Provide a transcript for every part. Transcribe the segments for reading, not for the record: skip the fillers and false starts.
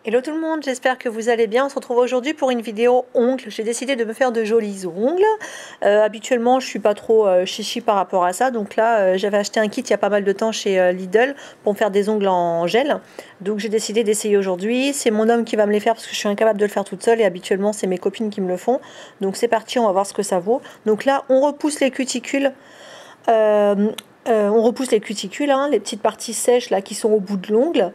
Hello tout le monde, j'espère que vous allez bien. On se retrouve aujourd'hui pour une vidéo ongles. J'ai décidé de me faire de jolis ongles. Habituellement, je suis pas trop chichi par rapport à ça. Donc là, j'avais acheté un kit il y a pas mal de temps chez Lidl pour me faire des ongles en gel. Donc j'ai décidé d'essayer aujourd'hui. C'est mon homme qui va me les faire parce que je suis incapable de le faire toute seule et habituellement, c'est mes copines qui me le font. Donc c'est parti, on va voir ce que ça vaut. Donc là, on repousse les cuticules. On repousse les cuticules, hein, les petites parties sèches là qui sont au bout de l'ongle.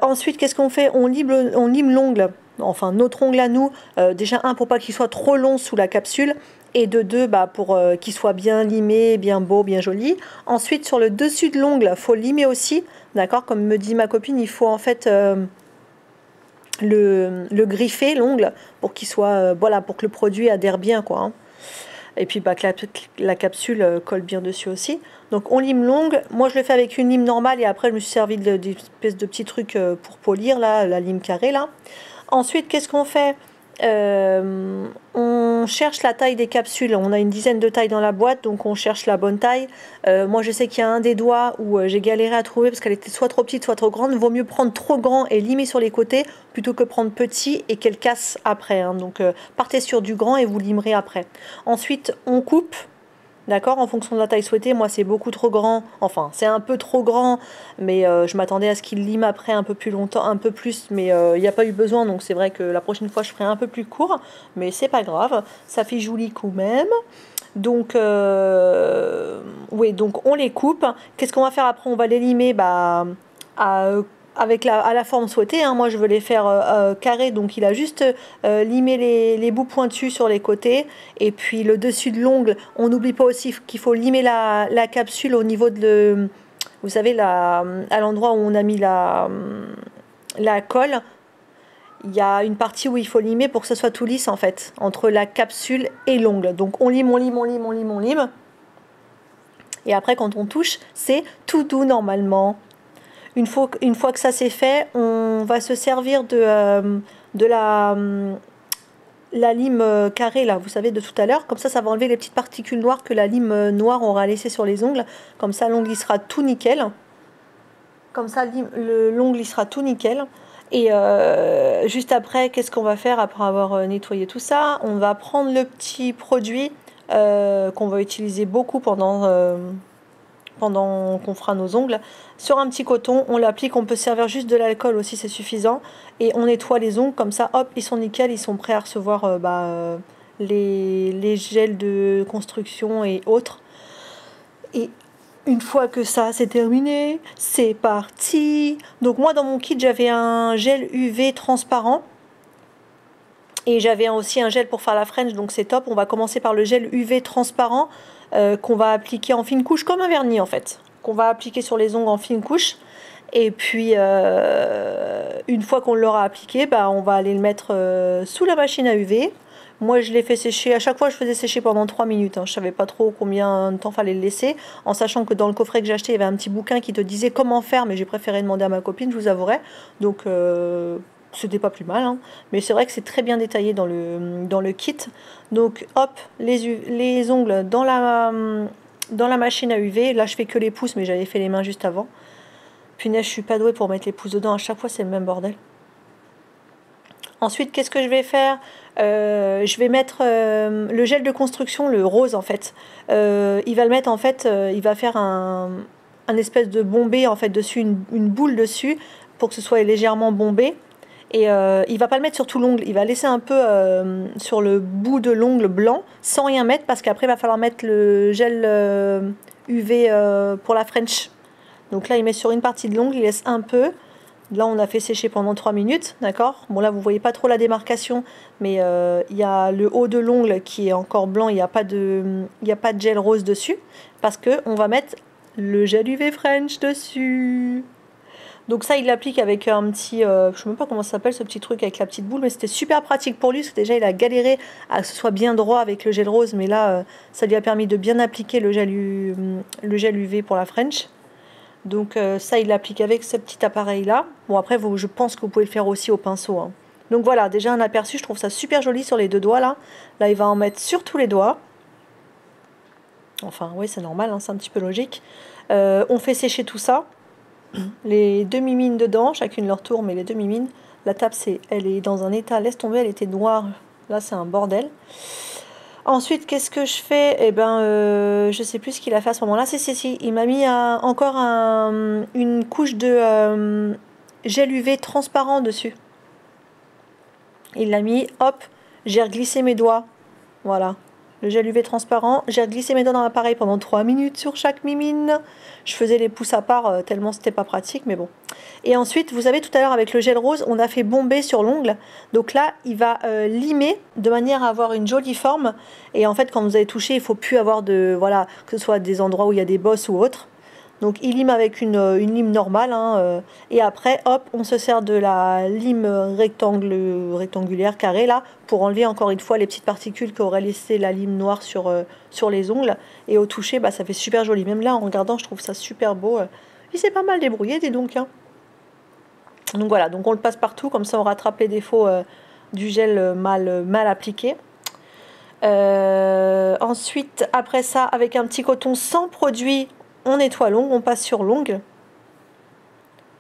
Ensuite, qu'est-ce qu'on fait? On lime l'ongle, enfin notre ongle à nous, déjà pour pas qu'il soit trop long sous la capsule, et de deux, pour qu'il soit bien limé, bien beau, bien joli. Ensuite, sur le dessus de l'ongle, faut limer aussi, d'accord? Comme me dit ma copine, il faut en fait le griffer, l'ongle, pour qu'il soit, voilà, pour que le produit adhère bien, quoi, hein. Et puis que la capsule colle bien dessus aussi. Donc on lime l'ongle. Moi je le fais avec une lime normale et après je me suis servi d'espèce de petits trucs pour polir là, la lime carrée là. Ensuite qu'est-ce qu'on fait? On cherche la taille des capsules. On a une dizaine de tailles dans la boîte, donc on cherche la bonne taille. Moi je sais qu'il y a un des doigts où j'ai galéré à trouver parce qu'elle était soit trop petite soit trop grande. Vaut mieux prendre trop grand et limer sur les côtés plutôt que prendre petit et qu'elle casse après, hein. Donc partez sur du grand et vous limerez après. Ensuite on coupe. D'accord, en fonction de la taille souhaitée. Moi c'est beaucoup trop grand, enfin c'est un peu trop grand, mais je m'attendais à ce qu'il lime après un peu plus longtemps, un peu plus, mais il n'y a pas eu besoin, donc c'est vrai que la prochaine fois je ferai un peu plus court, mais c'est pas grave, ça fait joli quand même. Donc oui, donc on les coupe. Qu'est-ce qu'on va faire après? On va les limer à à la forme souhaitée, hein. Moi je veux les faire carrés, donc il a juste limé les bouts pointus sur les côtés et puis le dessus de l'ongle. On n'oublie pas aussi qu'il faut limer la capsule au niveau de vous savez à l'endroit où on a mis la colle. Il y a une partie où il faut limer pour que ce soit tout lisse en fait entre la capsule et l'ongle. Donc on lime, on lime, on lime, on lime, on lime. Et après quand on touche, c'est tout doux normalement. Une fois que ça c'est fait, on va se servir de la lime carrée là, vous savez, de tout à l'heure. Comme ça va enlever les petites particules noires que la lime noire aura laissé sur les ongles. Comme ça, l'ongle il sera tout nickel. Comme ça, l'ongle il sera tout nickel. Et juste après, qu'est-ce qu'on va faire après avoir nettoyé tout ça? On va prendre le petit produit qu'on va utiliser beaucoup pendant qu'on fera nos ongles, sur un petit coton, on l'applique, on peut servir juste de l'alcool aussi, c'est suffisant, et on nettoie les ongles, comme ça, hop, ils sont nickel, ils sont prêts à recevoir les gels de construction et autres. Et une fois que ça c'est terminé, c'est parti. Donc moi dans mon kit j'avais un gel UV transparent, et j'avais aussi un gel pour faire la French, donc c'est top. On va commencer par le gel UV transparent qu'on va appliquer en fine couche, comme un vernis en fait. Qu'on va appliquer sur les ongles en fine couche. Et puis, une fois qu'on l'aura appliqué, on va aller le mettre sous la machine à UV. Moi, je l'ai fait sécher. À chaque fois, je faisais sécher pendant 3 minutes, hein. Je ne savais pas trop combien de temps fallait le laisser. En sachant que dans le coffret que j'ai acheté, il y avait un petit bouquin qui te disait comment faire. Mais j'ai préféré demander à ma copine, je vous avouerai. Donc, c'était pas plus mal, hein. Mais c'est vrai que c'est très bien détaillé dans le kit. Donc hop, les ongles dans la machine à UV. Là je fais que les pouces, mais j'avais fait les mains juste avant. Punaise, je suis pas douée pour mettre les pouces dedans, à chaque fois c'est le même bordel. Ensuite, qu'est-ce que je vais faire? Je vais mettre le gel de construction, le rose en fait. Il va le mettre en fait, il va faire un espèce de bombé en fait dessus, une boule dessus, pour que ce soit légèrement bombé. Et il va pas le mettre sur tout l'ongle, il va laisser un peu sur le bout de l'ongle blanc, sans rien mettre, parce qu'après il va falloir mettre le gel UV pour la French. Donc là il met sur une partie de l'ongle, il laisse un peu. Là on a fait sécher pendant 3 minutes, d'accord. Bon là vous voyez pas trop la démarcation, mais il y a le haut de l'ongle qui est encore blanc, il n'y a pas de gel rose dessus, parce que on va mettre le gel UV French dessus. Donc ça, il l'applique avec un petit, je ne sais même pas comment ça s'appelle ce petit truc avec la petite boule, mais c'était super pratique pour lui, parce que déjà il a galéré à que ce soit bien droit avec le gel rose, mais là, ça lui a permis de bien appliquer le gel UV pour la French. Donc ça, il l'applique avec ce petit appareil-là. Bon après, je pense que vous pouvez le faire aussi au pinceau, hein. Donc voilà, déjà un aperçu, je trouve ça super joli sur les 2 doigts là. Là, il va en mettre sur tous les doigts. Enfin, oui, c'est normal, hein, c'est un petit peu logique. On fait sécher tout ça. les demi-mines dedans, chacune leur tour, mais les demi-mines. La table, elle est dans un état, laisse tomber, elle était noire. Là, c'est un bordel. Ensuite, qu'est-ce que je fais? Eh ben, je sais plus ce qu'il a fait à ce moment-là. Si. Il m'a mis encore une couche de gel UV transparent dessus. Il l'a mis, hop, j'ai reglissé mes doigts. Voilà. Le gel UV transparent. J'ai glissé mes doigts dans l'appareil pendant 3 minutes sur chaque mimine. Je faisais les pouces à part tellement c'était pas pratique, mais bon. Et ensuite, vous savez, tout à l'heure avec le gel rose, on a fait bomber sur l'ongle. Donc là, il va limer de manière à avoir une jolie forme. Et en fait, quand vous avez touché, il faut plus avoir de, voilà, que ce soit des endroits où il y a des bosses ou autre. Donc il lime avec une lime normale, hein, et après hop on se sert de la lime rectangulaire carrée là pour enlever encore une fois les petites particules qu'aurait laissé la lime noire sur les ongles, et au toucher bah, ça fait super joli, même là en regardant je trouve ça super beau. Il s'est pas mal débrouillé, dis donc, hein. Donc voilà, donc on le passe partout, comme ça on rattrape les défauts du gel mal appliqué. Ensuite après ça, avec un petit coton sans produit, on nettoie l'ongle, on passe sur l'ongle,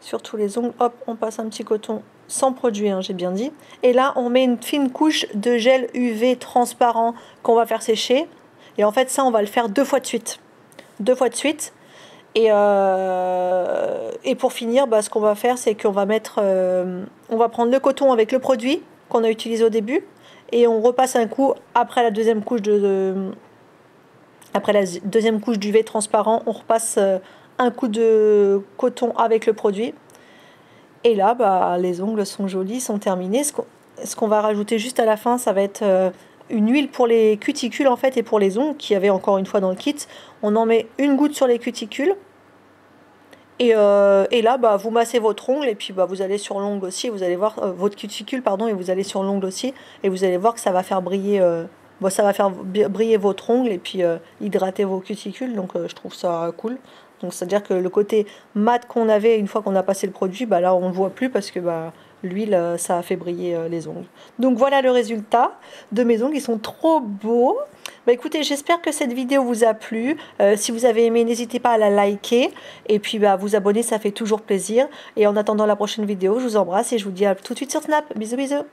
sur tous les ongles, hop, on passe un petit coton sans produit, hein, j'ai bien dit. Et là, on met une fine couche de gel UV transparent qu'on va faire sécher. Et en fait, ça, on va le faire 2 fois de suite. 2 fois de suite. Et pour finir, bah, ce qu'on va faire, c'est qu'on va mettre, on va prendre le coton avec le produit qu'on a utilisé au début, et on repasse un coup après la deuxième couche après la deuxième couche d'UV transparent, on repasse un coup de coton avec le produit. Et là, bah, les ongles sont jolis, sont terminés. Ce qu'on va rajouter juste à la fin, ça va être une huile pour les cuticules en fait et pour les ongles, qui avait encore une fois dans le kit. On en met une goutte sur les cuticules. Et là, bah, vous massez votre ongle et puis bah, vous allez sur l'ongle aussi. Vous allez voir votre cuticule, pardon, et vous allez sur l'ongle aussi. Et vous allez voir que ça va faire briller... Bon, ça va faire briller votre ongle et puis hydrater vos cuticules, donc je trouve ça cool. Donc c'est-à-dire que le côté mat qu'on avait une fois qu'on a passé le produit, bah là on ne le voit plus parce que bah, l'huile ça a fait briller les ongles. Donc voilà le résultat de mes ongles, ils sont trop beaux. Bah écoutez, j'espère que cette vidéo vous a plu. Si vous avez aimé, n'hésitez pas à la liker et puis bah, vous abonner, ça fait toujours plaisir. Et en attendant la prochaine vidéo, je vous embrasse et je vous dis à tout de suite sur Snap. Bisous bisous.